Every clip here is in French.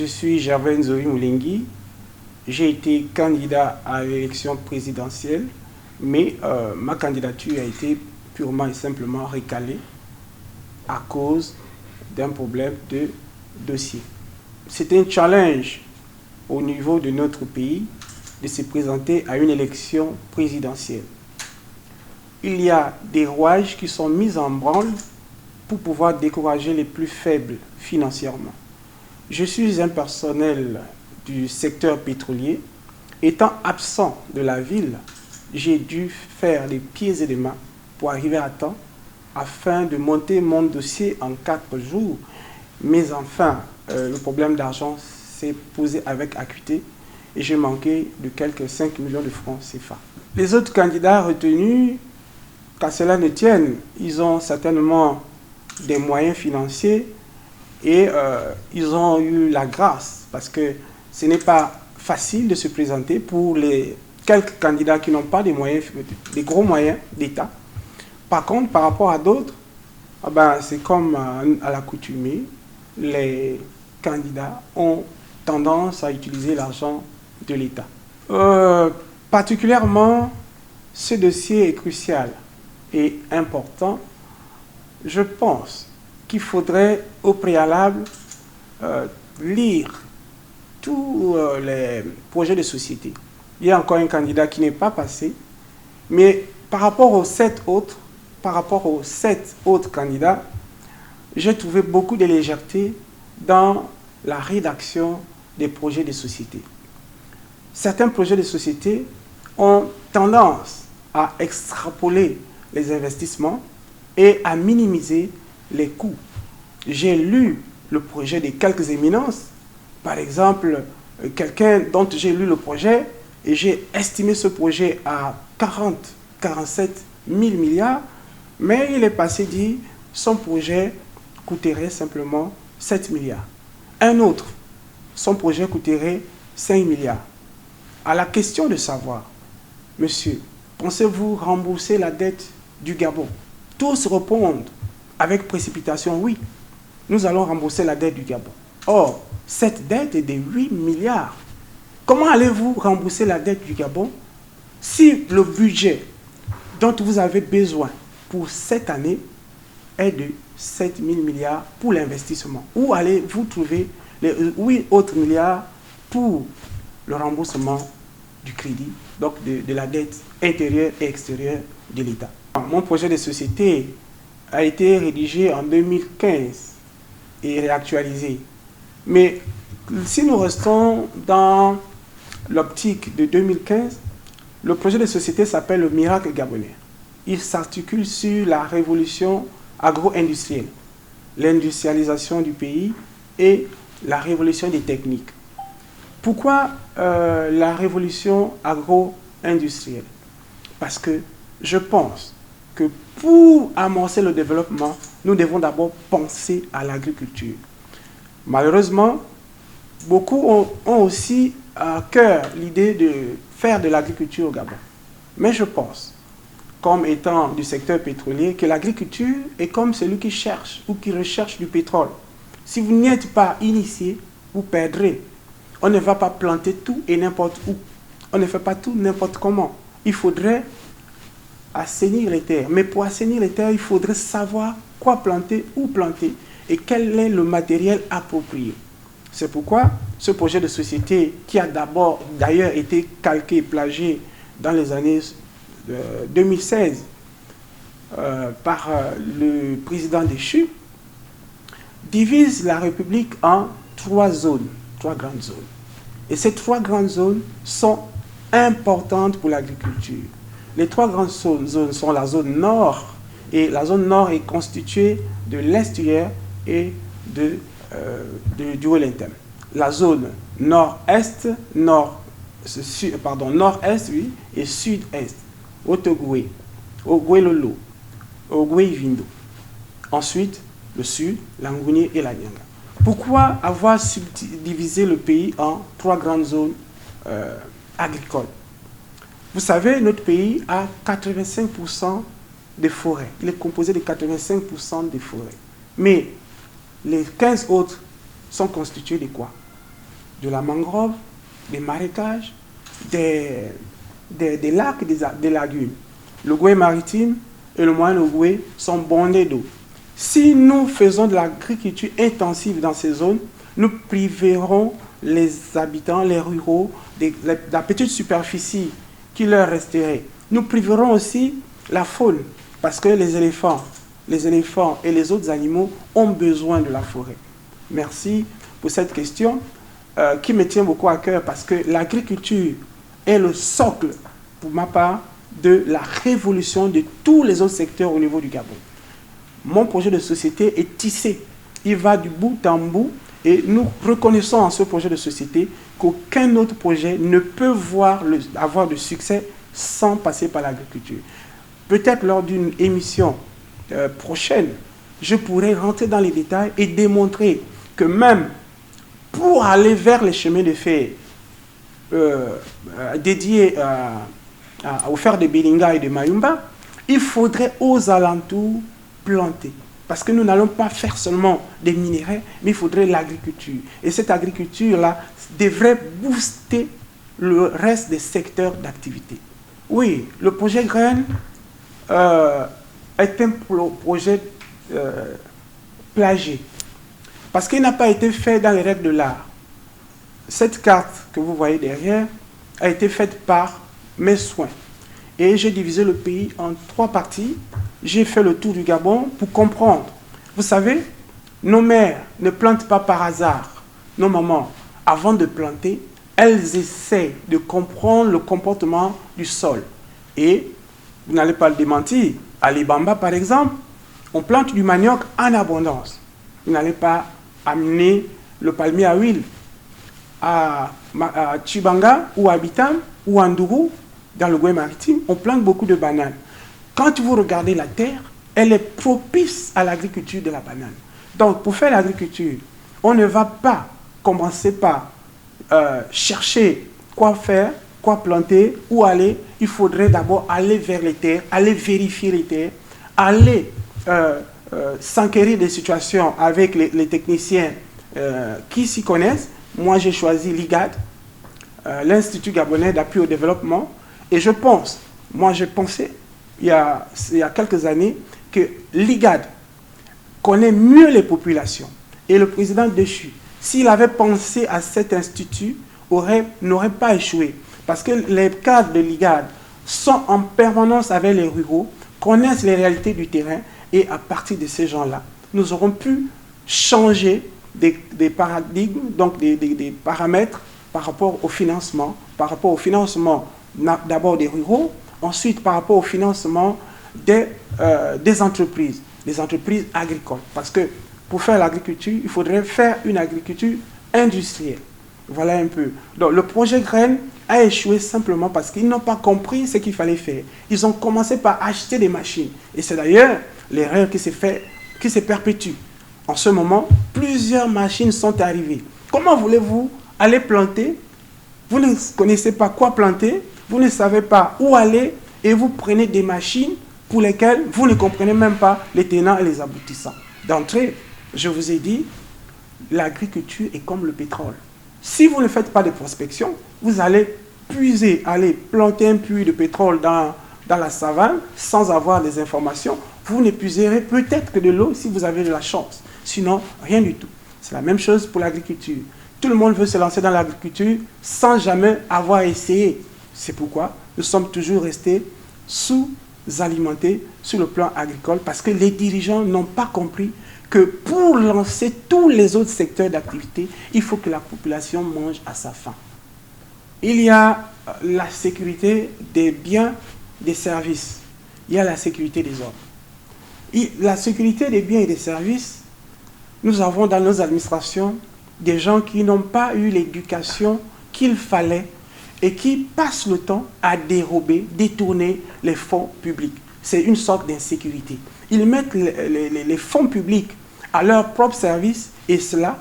suis Gervais Nzori Moulengi. J'ai été candidat à l'élection présidentielle, mais ma candidature a été purement et simplement recalée à cause d'un problème de dossier. C'était un challenge au niveau de notre pays de se présenter à une élection présidentielle. Il y a des rouages qui sont mis en branle pour pouvoir décourager les plus faibles financièrement. Je suis un personnel du secteur pétrolier. Étant absent de la ville, j'ai dû faire les pieds et les mains pour arriver à temps afin de monter mon dossier en 4 jours. Mais enfin, le problème d'argent s'est posé avec acuité et j'ai manqué de quelques 5 millions de francs CFA. Les autres candidats retenus, qu'à cela ne tienne, ils ont certainement des moyens financiers et ils ont eu la grâce parce que ce n'est pas facile de se présenter pour les quelques candidats qui n'ont pas des moyens, des gros moyens d'État. Par contre, par rapport à d'autres, c'est comme à l'accoutumée, les candidats ont tendance à utiliser l'argent de l'État. Particulièrement, ce dossier est crucial et important. Je pense qu'il faudrait au préalable lire tous les projets de société. Il y a encore un candidat qui n'est pas passé, mais par rapport aux 7 autres candidats, j'ai trouvé beaucoup de légèreté dans la rédaction des projets de société. Certains projets de société ont tendance à extrapoler les investissements et à minimiser les coûts. J'ai lu le projet de quelques éminences, par exemple, quelqu'un dont j'ai lu le projet et j'ai estimé ce projet à 47 000 milliards, mais il est passé dit son projet coûterait simplement 7 milliards. Un autre, son projet coûterait 5 milliards. À la question de savoir, monsieur, pensez-vous rembourser la dette du Gabon? Tous répondent avec précipitation, oui, nous allons rembourser la dette du Gabon. Or, cette dette est de 8 milliards. Comment allez-vous rembourser la dette du Gabon si le budget dont vous avez besoin pour cette année est de 7 000 milliards pour l'investissement? Où allez-vous trouver les 8 autres milliards pour le remboursement du crédit, donc de la dette intérieure et extérieure de l'État? Mon projet de société a été rédigé en 2015 et réactualisé. Mais si nous restons dans l'optique de 2015, le projet de société s'appelle le Miracle Gabonais. Il s'articule sur la révolution agro-industrielle, l'industrialisation du pays et la révolution des techniques. Pourquoi la révolution agro-industrielle? Parce que je pense que pour amorcer le développement, nous devons d'abord penser à l'agriculture. Malheureusement, beaucoup ont aussi à cœur l'idée de faire de l'agriculture au Gabon. Mais je pense, comme étant du secteur pétrolier, que l'agriculture est comme celui qui cherche ou qui recherche du pétrole. Si vous n'y êtes pas initié, vous perdrez. On ne va pas planter tout et n'importe où. On ne fait pas tout n'importe comment. Il faudrait assainir les terres. Mais pour assainir les terres, il faudrait savoir quoi planter, où planter et quel est le matériel approprié. C'est pourquoi ce projet de société, qui a d'ailleurs été calqué et plagié dans les années 2016 par le président déchu, divise la République en 3 zones, 3 grandes zones. Et ces 3 grandes zones sont importantes pour l'agriculture. Les 3 grandes zones sont la zone nord, et la zone nord est constituée de l'estuaire et du Wellington. La zone nord-est, nord-est et sud-est, Otogoué, Ogoué-Lolo, Ogoué-Vindo. Ensuite, le sud, l'Angounié et la Nyanga. Pourquoi avoir subdivisé le pays en 3 grandes zones agricoles? Vous savez, notre pays a 85% de forêts. Il est composé de 85% de forêts. Mais les 15 autres sont constitués de quoi? de la mangrove, des marécages, des lacs, des lagunes. Le Goué maritime et le moyen Goué sont bondés d'eau. Si nous faisons de l'agriculture intensive dans ces zones, nous priverons les habitants, les ruraux, de la petite superficie qui leur resterait. Nous priverons aussi la faune, parce que les éléphants et les autres animaux ont besoin de la forêt. Merci pour cette question qui me tient beaucoup à cœur, parce que l'agriculture est le socle, pour ma part, de la révolution de tous les autres secteurs au niveau du Gabon. Mon projet de société est tissé. Il va du bout en bout et nous reconnaissons en ce projet de société qu'aucun autre projet ne peut avoir de succès sans passer par l'agriculture. Peut-être lors d'une émission prochaine, je pourrais rentrer dans les détails et démontrer que même pour aller vers les chemins de fer dédiés au fer de Belinga et de Mayumba, il faudrait aux alentours planter. Parce que nous n'allons pas faire seulement des minerais, mais il faudrait l'agriculture. Et cette agriculture-là devrait booster le reste des secteurs d'activité. Oui, le projet Graines est un projet plagié. Parce qu'il n'a pas été fait dans les règles de l'art. Cette carte que vous voyez derrière a été faite par mes soins. Et j'ai divisé le pays en 3 parties. J'ai fait le tour du Gabon pour comprendre. Vous savez, nos mères ne plantent pas par hasard. Nos mamans, avant de planter, elles essaient de comprendre le comportement du sol. Et, vous n'allez pas le démentir, à l'Ibamba par exemple, on plante du manioc en abondance. Vous n'allez pas amener le palmier à huile. À Chibanga ou à Bitam ou à Ndougou, dans le Goué maritime, on plante beaucoup de bananes. Quand vous regardez la terre, elle est propice à l'agriculture de la banane. Donc, pour faire l'agriculture, on ne va pas commencer par chercher quoi faire, quoi planter, où aller. Il faudrait d'abord aller vers les terres, aller vérifier les terres, aller s'enquérir des situations avec les techniciens qui s'y connaissent. Moi, j'ai choisi l'IGAD, l'Institut Gabonais d'appui au développement. Et je pense, moi j'ai pensé, il y a quelques années, que l'IGAD connaît mieux les populations. Et le président Déchu, s'il avait pensé à cet institut, n'aurait pas échoué. Parce que les cadres de l'IGAD sont en permanence avec les ruraux, connaissent les réalités du terrain, et à partir de ces gens-là, nous aurons pu changer des paradigmes, donc des paramètres par rapport au financement d'abord des ruraux, ensuite par rapport au financement des entreprises agricoles. Parce que pour faire l'agriculture, il faudrait faire une agriculture industrielle. Voilà un peu. Donc le projet Graines a échoué simplement parce qu'ils n'ont pas compris ce qu'il fallait faire. Ils ont commencé par acheter des machines. Et c'est d'ailleurs l'erreur qui se perpétue. En ce moment, plusieurs machines sont arrivées. Comment voulez-vous aller planter? Vous ne connaissez pas quoi planter, vous ne savez pas où aller, et vous prenez des machines pour lesquelles vous ne comprenez même pas les tenants et les aboutissants. D'entrée, je vous ai dit, l'agriculture est comme le pétrole. Si vous ne faites pas de prospection, vous allez puiser, aller planter un puits de pétrole dans la savane sans avoir des informations. Vous ne puiserez peut-être que de l'eau si vous avez de la chance. Sinon, rien du tout. C'est la même chose pour l'agriculture. Tout le monde veut se lancer dans l'agriculture sans jamais avoir essayé. C'est pourquoi nous sommes toujours restés sous-alimentés sur le plan agricole, parce que les dirigeants n'ont pas compris que pour lancer tous les autres secteurs d'activité, il faut que la population mange à sa faim. Il y a la sécurité des biens, des services. Il y a la sécurité des hommes. La sécurité des biens et des services, nous avons dans nos administrations des gens qui n'ont pas eu l'éducation qu'il fallait et qui passent le temps à dérober, détourner les fonds publics. C'est une sorte d'insécurité. Ils mettent les fonds publics à leur propre service et cela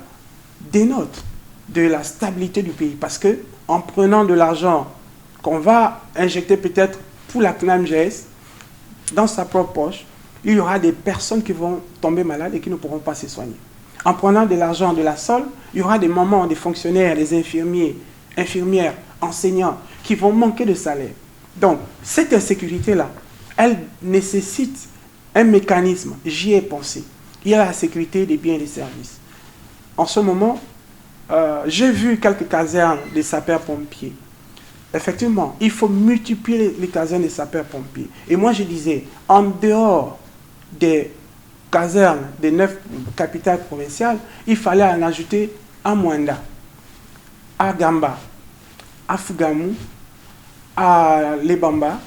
dénote de la stabilité du pays. Parce que en prenant de l'argent qu'on va injecter peut-être pour la CNAMGS dans sa propre poche, il y aura des personnes qui vont tomber malades et qui ne pourront pas se soigner. En prenant de l'argent de la SOL, il y aura des mamans, des fonctionnaires, des infirmiers, infirmières, enseignants qui vont manquer de salaire. Donc, cette insécurité-là, elle nécessite un mécanisme. J'y ai pensé. Il y a la sécurité des biens et des services. En ce moment, j'ai vu quelques casernes des sapeurs-pompiers. Effectivement, il faut multiplier les casernes des sapeurs-pompiers. Et moi, je disais, en dehors des casernes des 9 capitales provinciales, il fallait en ajouter à Mwanda, à Gamba, à Fugamu, à Lebamba,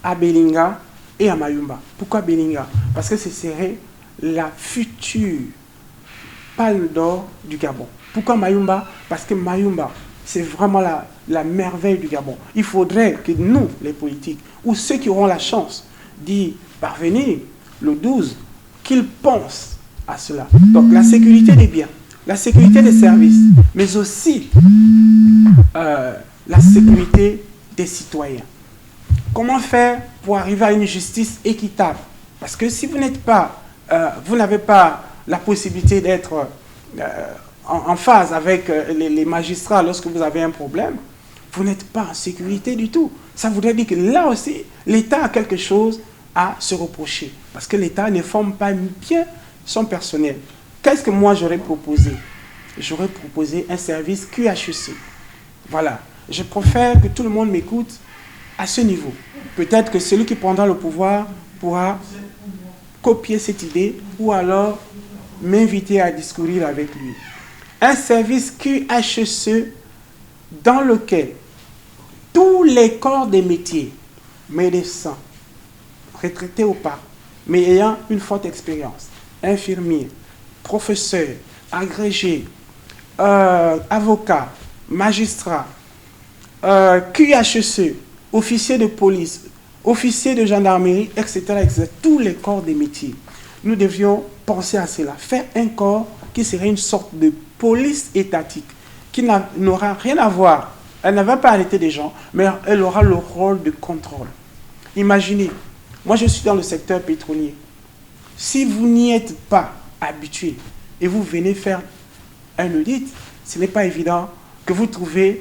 à Belinga et à Mayumba. Pourquoi Belinga? Parce que ce serait la future palme d'or du Gabon. Pourquoi Mayumba? Parce que Mayumba, c'est vraiment la merveille du Gabon. Il faudrait que nous, les politiques, ou ceux qui auront la chance d'y parvenir le 12, qu'ils pensent à cela. Donc la sécurité des biens, la sécurité des services, mais aussi la sécurité des citoyens. Comment faire pour arriver à une justice équitable? Parce que si vous n'êtes pas, vous n'avez pas la possibilité d'être en phase avec les magistrats lorsque vous avez un problème, vous n'êtes pas en sécurité du tout. Ça voudrait dire que là aussi, l'État a quelque chose à se reprocher. Parce que l'État ne forme pas bien son personnel. Qu'est-ce que moi j'aurais proposé? J'aurais proposé un service QHEC. Voilà. Je préfère que tout le monde m'écoute à ce niveau. Peut-être que celui qui prendra le pouvoir pourra copier cette idée ou alors m'inviter à discourir avec lui. Un service QHEC dans lequel tous les corps des métiers, médecins, retraités ou pas, mais ayant une forte expérience, infirmiers, professeurs, agrégés, avocats, magistrats, QHEC, officiers de police, officiers de gendarmerie, etc., etc., tous les corps des métiers. Nous devions penser à cela, faire un corps qui serait une sorte de police étatique, qui n'aura rien à voir. Elle ne va pas arrêter des gens, mais elle aura le rôle de contrôle. Imaginez, moi je suis dans le secteur pétrolier. Si vous n'y êtes pas habitué et vous venez faire un audit, ce n'est pas évident que vous trouverez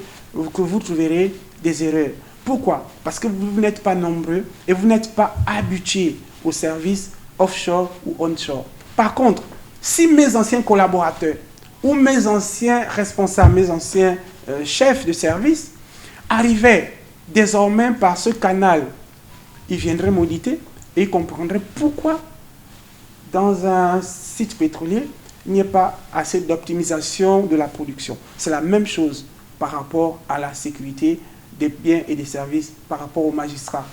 des erreurs. Pourquoi? Parce que vous n'êtes pas nombreux et vous n'êtes pas habitués au service offshore ou onshore. Par contre, si mes anciens collaborateurs ou mes anciens responsables, mes anciens chefs de service arrivaient désormais par ce canal, ils viendraient m'auditer et ils comprendraient pourquoi dans un site pétrolier, il n'y a pas assez d'optimisation de la production. C'est la même chose par rapport à la sécurité des biens et des services par rapport aux magistrats.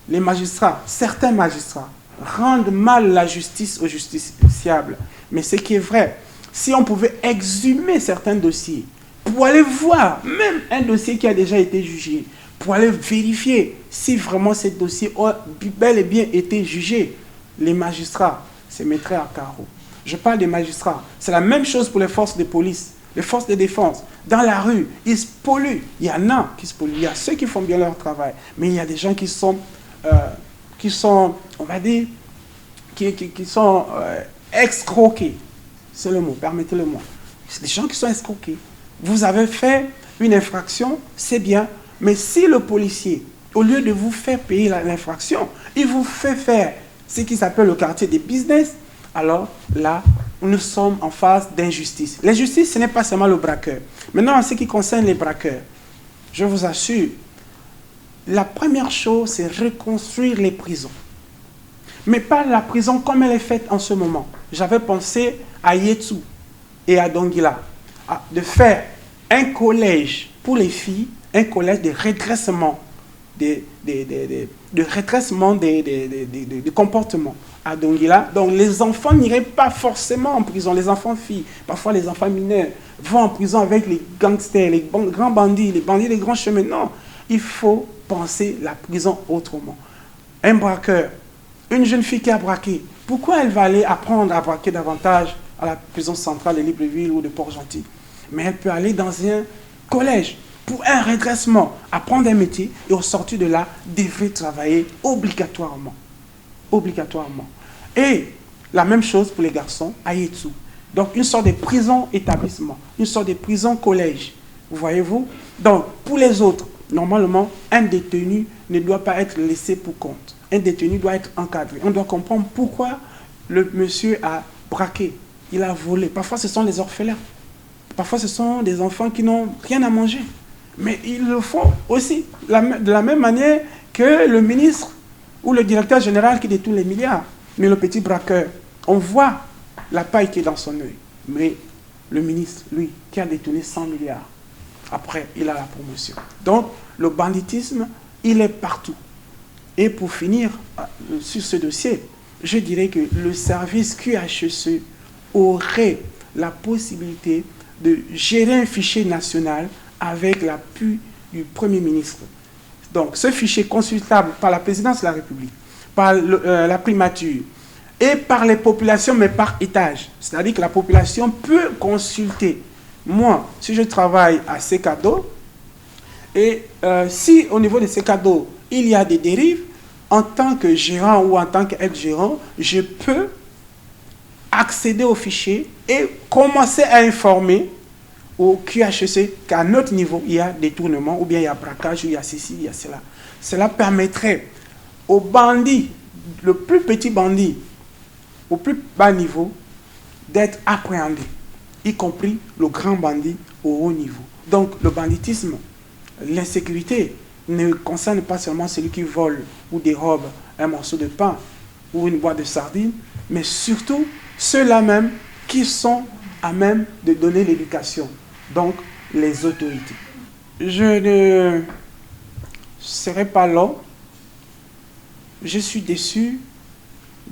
Les magistrats, certains magistrats, rendent mal la justice aux justiciables. Mais ce qui est vrai, si on pouvait exhumer certains dossiers, pour aller voir même un dossier qui a déjà été jugé, pour aller vérifier si vraiment ce dossier a bel et bien été jugé, les magistrats se mettraient à carreau. Je parle des magistrats. C'est la même chose pour les forces de police, les forces de défense. Dans la rue, ils se polluent. Il y en a qui se polluent. Il y a ceux qui font bien leur travail. Mais il y a des gens qui sont on va dire, qui sont escroqués. C'est le mot, permettez-le-moi. C'est des gens qui sont escroqués. Vous avez fait une infraction, c'est bien. Mais si le policier, au lieu de vous faire payer l'infraction, il vous fait faire ce qui s'appelle le quartier des business, alors là, nous sommes en phase d'injustice. L'injustice, ce n'est pas seulement le braqueur. Maintenant, en ce qui concerne les braqueurs, je vous assure, la première chose, c'est reconstruire les prisons. Mais pas la prison comme elle est faite en ce moment. J'avais pensé à Yetsu et à Dongila, de faire un collège pour les filles, un collège de redressement, de redressement des comportements à Dongila. Donc les enfants n'iraient pas forcément en prison, les enfants filles, parfois les enfants mineurs vont en prison avec les gangsters, les grands bandits, les bandits des grands chemins. Non, il faut penser la prison autrement. Un braqueur, une jeune fille qui a braqué, pourquoi elle va aller apprendre à braquer davantage à la prison centrale de Libreville ou de Port-Gentil? Mais elle peut aller dans un collège pour un redressement, apprendre un métier et au sortir de là, devrait travailler obligatoirement. Obligatoirement. Et la même chose pour les garçons à Yetsu. Donc, une sorte de prison-établissement, une sorte de prison-collège. Voyez-vous? Donc, pour les autres, normalement, un détenu ne doit pas être laissé pour compte. Un détenu doit être encadré. On doit comprendre pourquoi le monsieur a braqué, il a volé. Parfois, ce sont les orphelins. Parfois, ce sont des enfants qui n'ont rien à manger. Mais ils le font aussi de la même manière que le ministre ou le directeur général qui détourne les milliards. Mais le petit braqueur, on voit la paille qui est dans son œil. Mais le ministre, lui, qui a détourné 100 milliards, après, il a la promotion. Donc, le banditisme, il est partout. Et pour finir sur ce dossier, je dirais que le service QHSE aurait la possibilité de gérer un fichier national avec l'appui du Premier ministre. Donc, ce fichier consultable par la présidence de la République, par la primature et par les populations, mais par étage. C'est-à-dire que la population peut consulter. Moi, si je travaille à Secado, et si au niveau de Secado, il y a des dérives, en tant que gérant ou en tant qu'aide-gérant, je peux accéder au fichier et commencer à informer au QHSE qu'à notre niveau, il y a détournement, ou bien il y a braquage, ou il y a ceci, il y a cela. Cela permettrait aux bandits, le plus petit bandit, au plus bas niveau, d'être appréhendé, y compris le grand bandit au haut niveau. Donc le banditisme, l'insécurité ne concerne pas seulement celui qui vole ou dérobe un morceau de pain ou une boîte de sardines, mais surtout ceux-là même qui sont à même de donner l'éducation, donc les autorités. Je ne serai pas long. Je suis déçu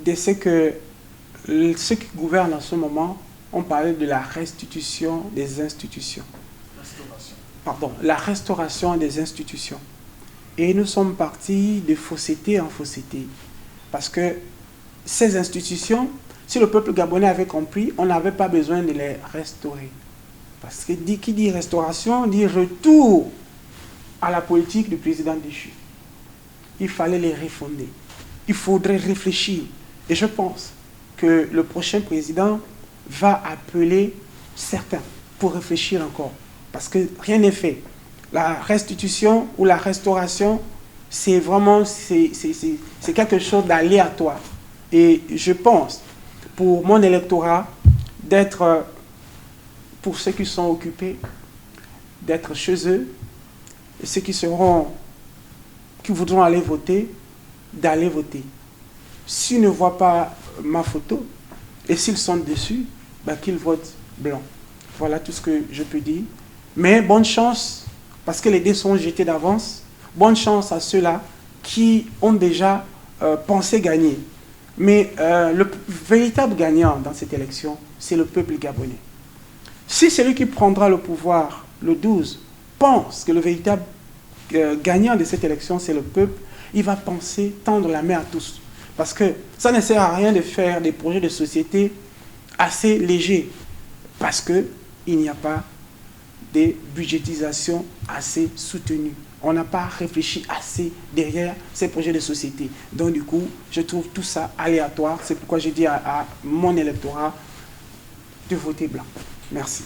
de ce que ceux qui gouvernent en ce moment ont parlé de la restitution des institutions. Pardon, la restauration des institutions. Et nous sommes partis de fausseté en fausseté. Parce que ces institutions, si le peuple gabonais avait compris, on n'avait pas besoin de les restaurer. Parce que qui dit restauration, dit retour à la politique du président déchu. Il fallait les refonder. Il faudrait réfléchir. Et je pense que le prochain président va appeler certains pour réfléchir encore. Parce que rien n'est fait. La restitution ou la restauration, c'est vraiment c'est quelque chose d'aléatoire. Et je pense, pour mon électorat, d'être, pour ceux qui sont occupés, d'être chez eux, et ceux qui voudront aller voter, d'aller voter. S'ils ne voient pas ma photo, et s'ils sont dessus, qu'ils votent blanc. Voilà tout ce que je peux dire. Mais bonne chance, parce que les dés sont jetés d'avance. Bonne chance à ceux-là qui ont déjà pensé gagner. Mais le véritable gagnant dans cette élection, c'est le peuple gabonais. Si celui qui prendra le pouvoir le 12 pense que le véritable gagnant de cette élection, c'est le peuple, il va penser tendre la main à tous. Parce que ça ne sert à rien de faire des projets de société assez légers. Parce qu'il n'y a pas de budgétisation assez soutenue. On n'a pas réfléchi assez derrière ces projets de société. Donc du coup, je trouve tout ça aléatoire. C'est pourquoi je dis à mon électorat de voter blanc. Merci.